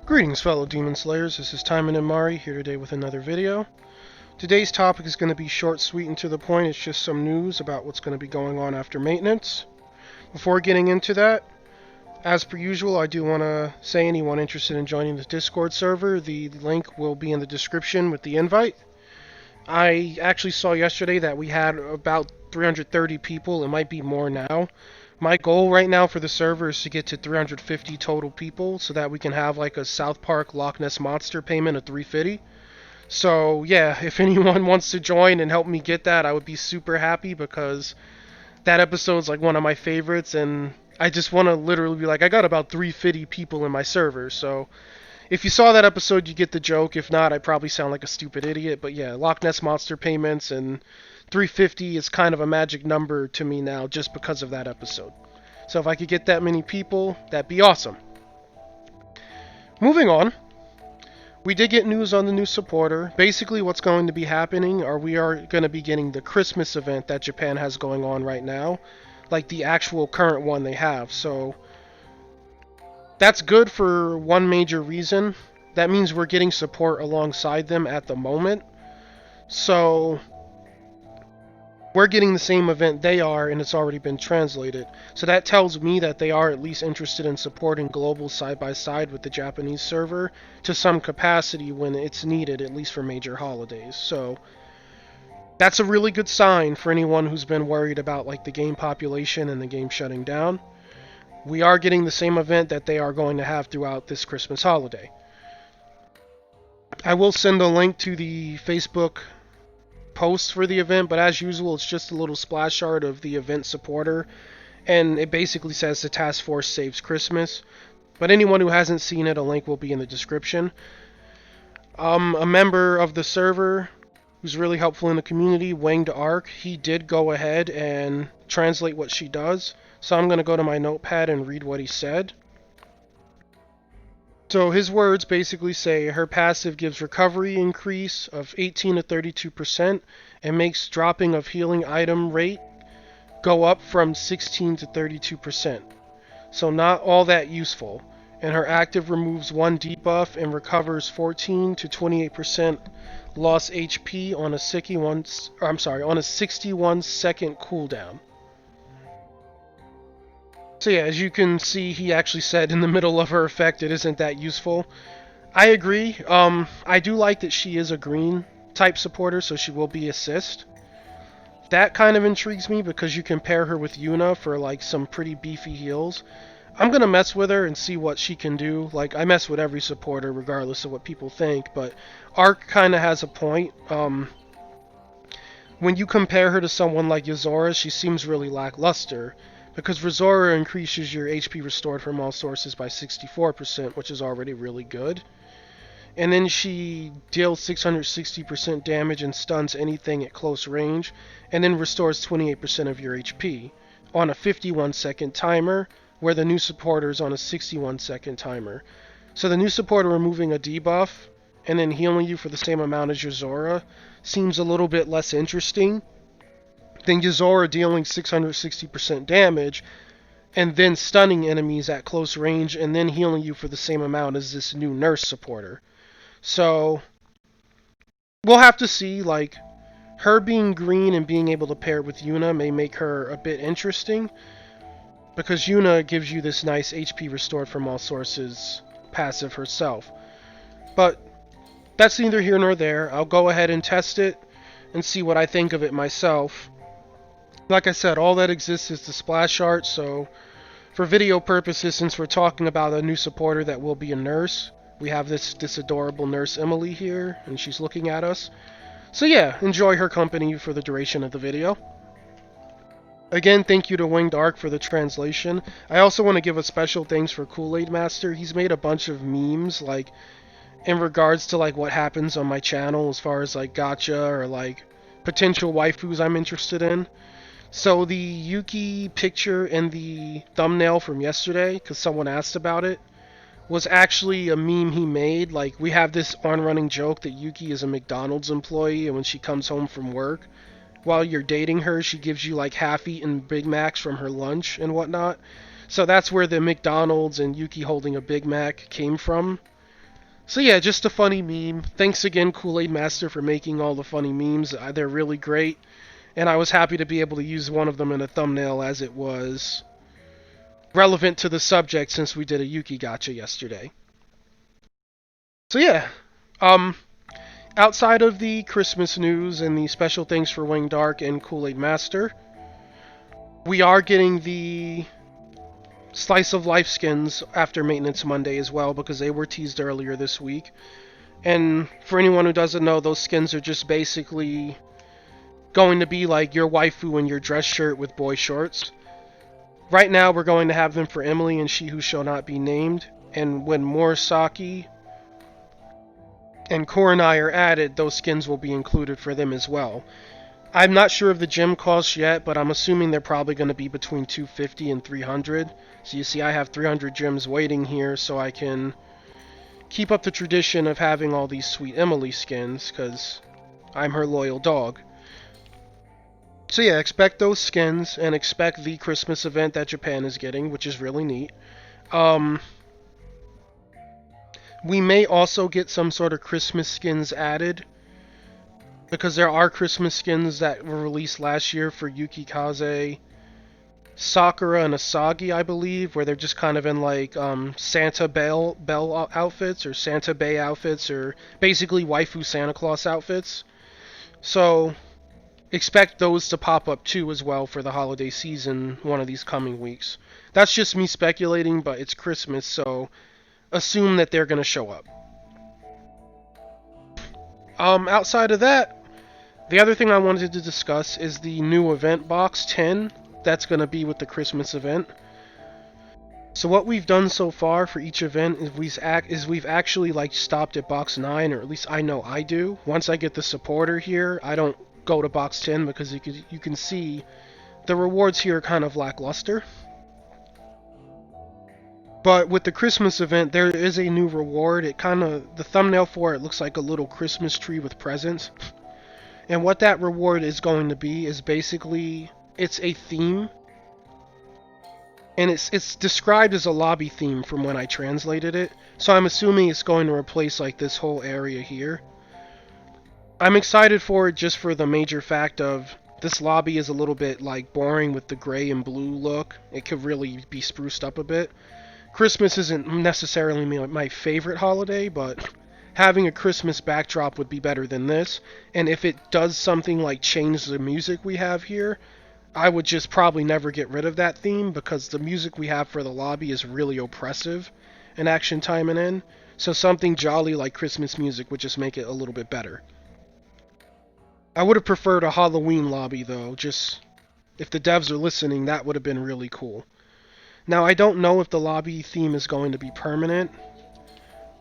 Greetings, fellow Demon Slayers. This is Taimanin here today with another video. Today's topic is going to be short, sweet, and to the point. It's just some news about what's going to be going on after maintenance. Before getting into that, as per usual, I do want to say anyone interested in joining the Discord server, the link will be in the description with the invite. I actually saw yesterday that we had about 330 people. It might be more now. My goal right now for the server is to get to 350 total people so that we can have like a South Park Loch Ness Monster payment of 350. So yeah, if anyone wants to join and help me get that, I would be super happy because that episode's like one of my favorites and I just want to literally be like, I got about 350 people in my server. So if you saw that episode, you get the joke. If not, I probably sound like a stupid idiot. But yeah, Loch Ness Monster payments and 350 is kind of a magic number to me now just because of that episode. So if I could get that many people, that'd be awesome. Moving on, we did get news on the new supporter. Basically what's going to be happening are we are going to be getting the Christmas event that Japan has going on right now, like the actual current one they have. So that's good for one major reason. That means we're getting support alongside them at the moment. So we're getting the same event they are, and it's already been translated. So that tells me that they are at least interested in supporting global side-by-side with the Japanese server to some capacity when it's needed, at least for major holidays. So that's a really good sign for anyone who's been worried about like the game population and the game shutting down. We are getting the same event that they are going to have throughout this Christmas holiday. I will send a link to the Facebook post for the event, but as usual it's just a little splash art of the event supporter and it basically says the task force saves Christmas, but anyone who hasn't seen it, a link will be in the description. A member of the server who's really helpful in the community, Winged Arc, he did go ahead and translate what she does, so I'm going to go to my notepad and read what he said. So his words basically say her passive gives recovery increase of 18 to 32% and makes dropping of healing item rate go up from 16 to 32%. So not all that useful. And her active removes one debuff and recovers 14 to 28% lost HP on a 61 second cooldown. So yeah, as you can see, he actually said in the middle of her effect it isn't that useful. I agree. I do like that she is a green type supporter, so she will be assist. That kind of intrigues me because you can pair her with Yuna for like some pretty beefy heals. I'm gonna mess with her and see what she can do. Like, I mess with every supporter regardless of what people think, but Arc kind of has a point. When you compare her to someone like Yuzora, she seems really lackluster. Because Rizora increases your HP restored from all sources by 64%, which is already really good. And then she deals 660% damage and stuns anything at close range, and then restores 28% of your HP on a 51-second timer, where the new supporter is on a 61-second timer. So the new supporter removing a debuff and then healing you for the same amount as Yuzora seems a little bit less interesting than Yuzora dealing 660% damage and then stunning enemies at close range and then healing you for the same amount as this new nurse supporter. So we'll have to see. Like, her being green and being able to pair with Yuna may make her a bit interesting because Yuna gives you this nice HP restored from all sources passive herself. But that's neither here nor there. I'll go ahead and test it and see what I think of it myself. Like I said, all that exists is the splash art, so for video purposes, since we're talking about a new supporter that will be a nurse, we have this adorable nurse Emily here, and she's looking at us. So yeah, enjoy her company for the duration of the video. Again, thank you to Winged Arc for the translation. I also want to give a special thanks for Kool-Aid Master. He's made a bunch of memes, like, in regards to like what happens on my channel as far as like gacha or like potential waifus I'm interested in. So the Yuki picture in the thumbnail from yesterday, because someone asked about it, was actually a meme he made. Like, we have this on-running joke that Yuki is a McDonald's employee, and when she comes home from work, while you're dating her, she gives you like half-eaten Big Macs from her lunch and whatnot. So that's where the McDonald's and Yuki holding a Big Mac came from. So yeah, just a funny meme. Thanks again, Kool-Aid Master, for making all the funny memes. They're really great, and I was happy to be able to use one of them in a thumbnail as it was relevant to the subject since we did a Yuki Gacha yesterday. So yeah, um, outside of the Christmas news and the special things for Wing Dark and Kool-Aid Master, we are getting the Slice of Life skins after Maintenance Monday as well because they were teased earlier this week. And for anyone who doesn't know, those skins are just basically going to be like your waifu in your dress shirt with boy shorts. Right now, we're going to have them for Emily and She Who Shall Not Be Named. And when Morisaki and Koronai are added, those skins will be included for them as well. I'm not sure of the gem cost yet, but I'm assuming they're probably going to be between 250 and 300. So you see I have 300 gems waiting here so I can keep up the tradition of having all these sweet Emily skins, because I'm her loyal dog. So yeah, expect those skins, and expect the Christmas event that Japan is getting, which is really neat. We may also get some sort of Christmas skins added, because there are Christmas skins that were released last year for Yukikaze, Sakura, and Asagi, I believe, where they're just kind of in like Santa Belle outfits, or Santa Bay outfits, or basically waifu Santa Claus outfits. So expect those to pop up too as well for the holiday season one of these coming weeks. That's just me speculating, but it's Christmas, so assume that they're going to show up. Outside of that, the other thing I wanted to discuss is the new event box 10 that's going to be with the Christmas event. So what we've done so far for each event is we've actually like stopped at box 9, or at least I know I do. Once I get the supporter here, I don't go to box 10 because you can see the rewards here are kind of lackluster. But with the Christmas event, there is a new reward. The thumbnail for it looks like a little Christmas tree with presents. And what that reward is going to be is basically, it's a theme. And it's described as a lobby theme from when I translated it. So I'm assuming it's going to replace like this whole area here. I'm excited for it just for the major fact of this lobby is a little bit like boring with the gray and blue look. It could really be spruced up a bit. Christmas isn't necessarily my favorite holiday, but having a Christmas backdrop would be better than this. And if it does something like change the music we have here, I would just probably never get rid of that theme because the music we have for the lobby is really oppressive in Action Taimanin. So something jolly like Christmas music would just make it a little bit better. I would have preferred a Halloween lobby though, just if the devs are listening, that would have been really cool. Now I don't know if the lobby theme is going to be permanent,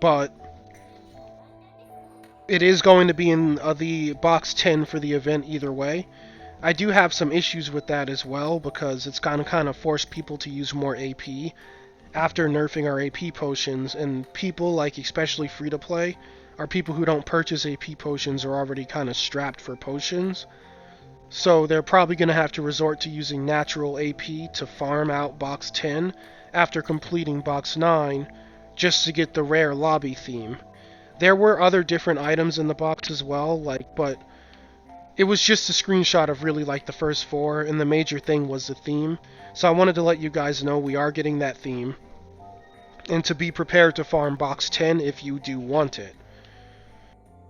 but it is going to be in the box 10 for the event either way. I do have some issues with that as well because it's kind of forced people to use more AP after nerfing our AP potions, and people like especially free to play are people who don't purchase AP potions are already kind of strapped for potions. So they're probably going to have to resort to using natural AP to farm out box 10 after completing box 9 just to get the rare lobby theme. There were other different items in the box as well, but it was just a screenshot of really like the first 4, and the major thing was the theme. So I wanted to let you guys know we are getting that theme, and to be prepared to farm box 10 if you do want it.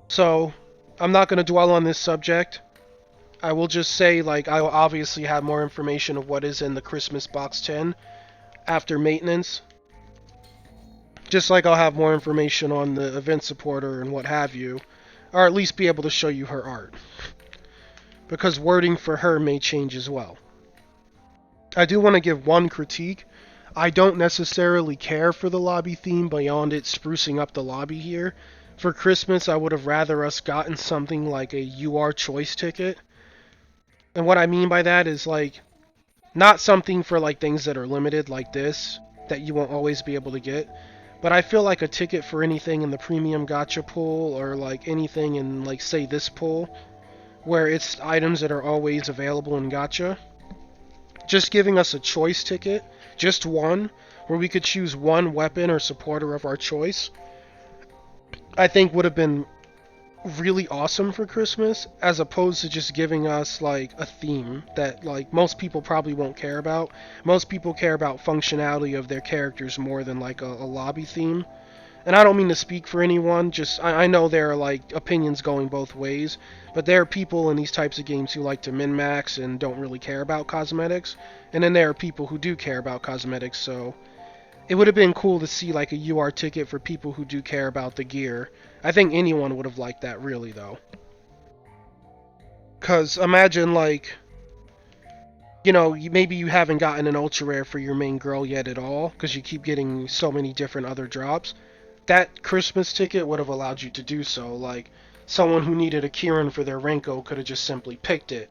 So I'm not going to dwell on this subject. I will just say, like, I will obviously have more information of what is in the Christmas box 10 after maintenance. Just like I'll have more information on the event supporter and what have you, or at least be able to show you her art. Because wording for her may change as well. I do want to give one critique. I don't necessarily care for the lobby theme beyond it sprucing up the lobby here. For Christmas, I would have rather us gotten something like a UR choice ticket. And what I mean by that is like, not something for like things that are limited like this, that you won't always be able to get. But I feel like a ticket for anything in the premium gacha pool, or like anything in like say this pool, where it's items that are always available in gacha. Just giving us a choice ticket, just one, where we could choose one weapon or supporter of our choice, I think would have been really awesome for Christmas, as opposed to just giving us like a theme that like most people probably won't care about. Most people care about functionality of their characters more than like a lobby theme. And I don't mean to speak for anyone, just I know there are like opinions going both ways, but there are people in these types of games who like to min-max and don't really care about cosmetics, and then there are people who do care about cosmetics, so it would have been cool to see like a UR ticket for people who do care about the gear. I think anyone would have liked that really though. Cause imagine like, maybe you haven't gotten an ultra rare for your main girl yet at all, because you keep getting so many different other drops. That Christmas ticket would have allowed you to do so. Like, someone who needed a Kieran for their Renko could have just simply picked it.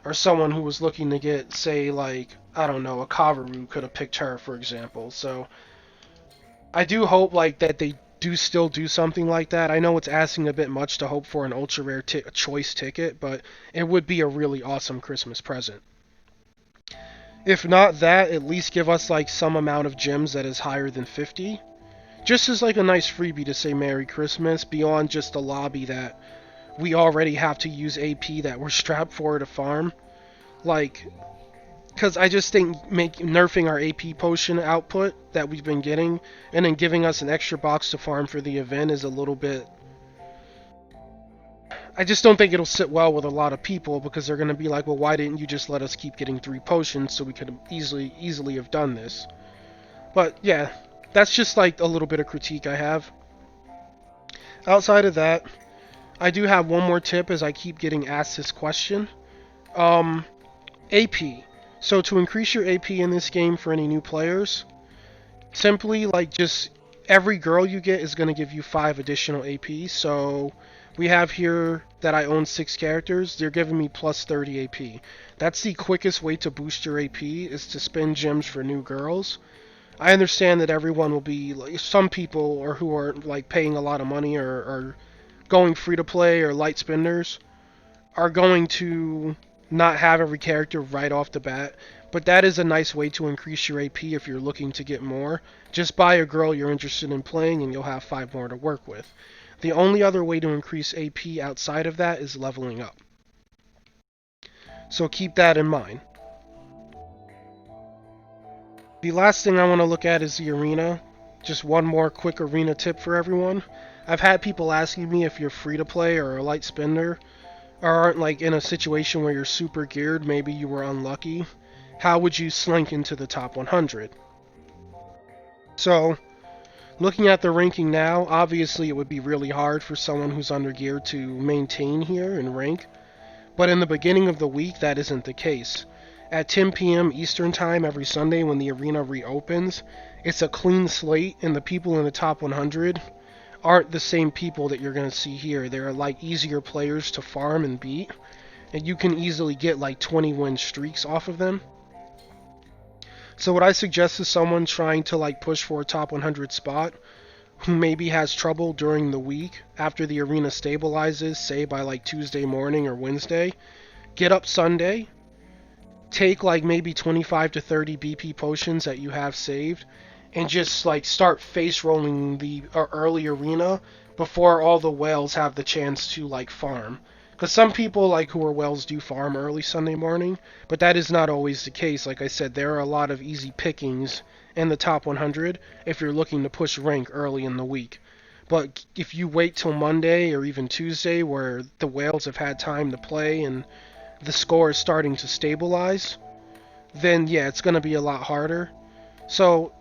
Or someone who was looking to get, say, like, I don't know, a Kavaru could have picked her, for example. So, I do hope, like, that they do still do something like that. I know it's asking a bit much to hope for an ultra rare choice ticket, but it would be a really awesome Christmas present. If not that, at least give us, like, some amount of gems that is higher than 50. Just as like a nice freebie to say Merry Christmas, beyond just the lobby that we already have to use AP that we're strapped for to farm. Like, because I just think nerfing our AP potion output that we've been getting and then giving us an extra box to farm for the event is a little bit. I just don't think it'll sit well with a lot of people, because they're going to be like, well, why didn't you just let us keep getting 3 potions so we could easily have done this? But yeah, that's just like a little bit of critique I have. Outside of that, I do have one more tip, as I keep getting asked this question. AP. So to increase your AP in this game for any new players, simply like just every girl you get is going to give you 5 additional AP. So we have here that I own 6 characters. They're giving me plus 30 AP. That's the quickest way to boost your AP, is to spend gems for new girls. I understand that everyone will be like, some people or who are like paying a lot of money or going free to play or light spenders are going to not have every character right off the bat, but that is a nice way to increase your AP if you're looking to get more. Just buy a girl you're interested in playing and you'll have 5 more to work with. The only other way to increase AP outside of that is leveling up. So keep that in mind. The last thing I want to look at is the arena. Just one more quick arena tip for everyone. I've had people asking me if you're free to play or a light spender, or aren't like in a situation where you're super geared, maybe you were unlucky. How would you slink into the top 100? So, looking at the ranking now, obviously it would be really hard for someone who's under geared to maintain here and rank, but in the beginning of the week that isn't the case. At 10 p.m. Eastern Time every Sunday when the arena reopens, it's a clean slate, and the people in the top 100 aren't the same people that you're going to see here. They're like easier players to farm and beat, and you can easily get like 20 win streaks off of them. So what I suggest is someone trying to like push for a top 100 spot, who maybe has trouble during the week after the arena stabilizes, say by like Tuesday morning or Wednesday, get up Sunday, take like maybe 25 to 30 BP potions that you have saved, and just like start face rolling the early arena before all the whales have the chance to like farm. Because some people like who are whales do farm early Sunday morning, but that is not always the case. Like I said, there are a lot of easy pickings in the top 100 if you're looking to push rank early in the week. But if you wait till Monday or even Tuesday, where the whales have had time to play and the score is starting to stabilize, then yeah, it's going to be a lot harder. So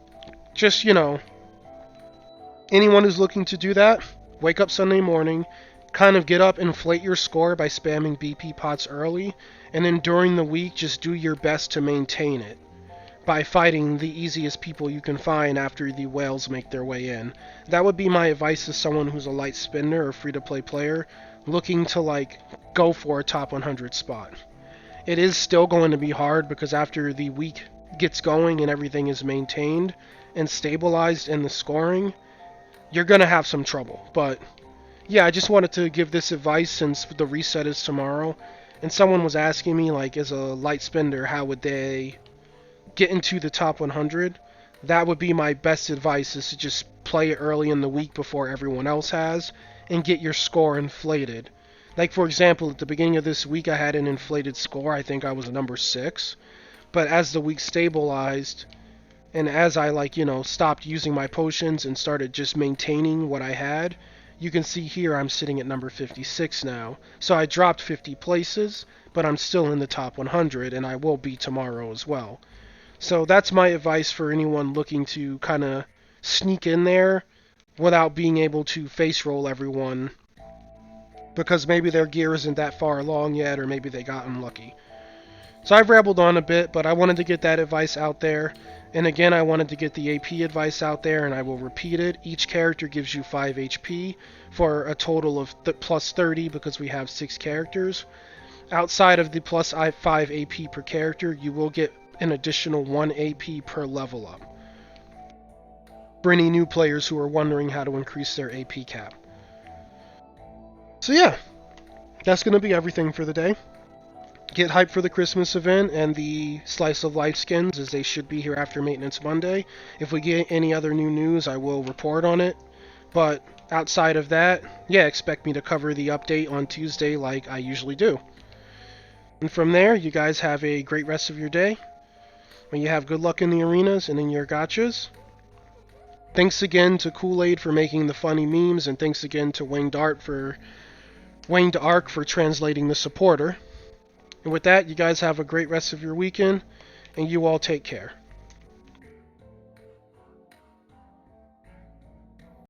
just, anyone who's looking to do that, wake up Sunday morning, kind of get up, inflate your score by spamming BP pots early, and then during the week just do your best to maintain it by fighting the easiest people you can find after the whales make their way in. That would be my advice to someone who's a light spender or free-to-play player looking to like go for a top 100 spot. It is still going to be hard, because after the week gets going and everything is maintained and stabilized in the scoring, you're going to have some trouble. But yeah, I just wanted to give this advice since the reset is tomorrow, and someone was asking me, like, as a light spender, how would they get into the top 100? That would be my best advice, is to just play it early in the week before everyone else has and get your score inflated. Like, for example, at the beginning of this week, I had an inflated score. I think I was number 6. But as the week stabilized, and as I, like, stopped using my potions and started just maintaining what I had, you can see here I'm sitting at number 56 now. So I dropped 50 places, but I'm still in the top 100, and I will be tomorrow as well. So that's my advice for anyone looking to kind of sneak in there without being able to face roll everyone, because maybe their gear isn't that far along yet, or maybe they got unlucky. So I've rambled on a bit, but I wanted to get that advice out there. And again, I wanted to get the AP advice out there, and I will repeat it. Each character gives you 5 HP for a total of plus 30 because we have 6 characters. Outside of the plus 5 AP per character, you will get an additional 1 AP per level up. For any new players who are wondering how to increase their AP cap. So yeah, that's going to be everything for the day. Get hyped for the Christmas event and the Slice of Life skins, as they should be here after Maintenance Monday. If we get any other new news, I will report on it. But outside of that, yeah, expect me to cover the update on Tuesday like I usually do. And from there, you guys have a great rest of your day. May you have good luck in the arenas and in your gachas. Thanks again to Kool-Aid for making the funny memes, and thanks again to Winged Ark for translating the supporter. And with that, you guys have a great rest of your weekend, and you all take care.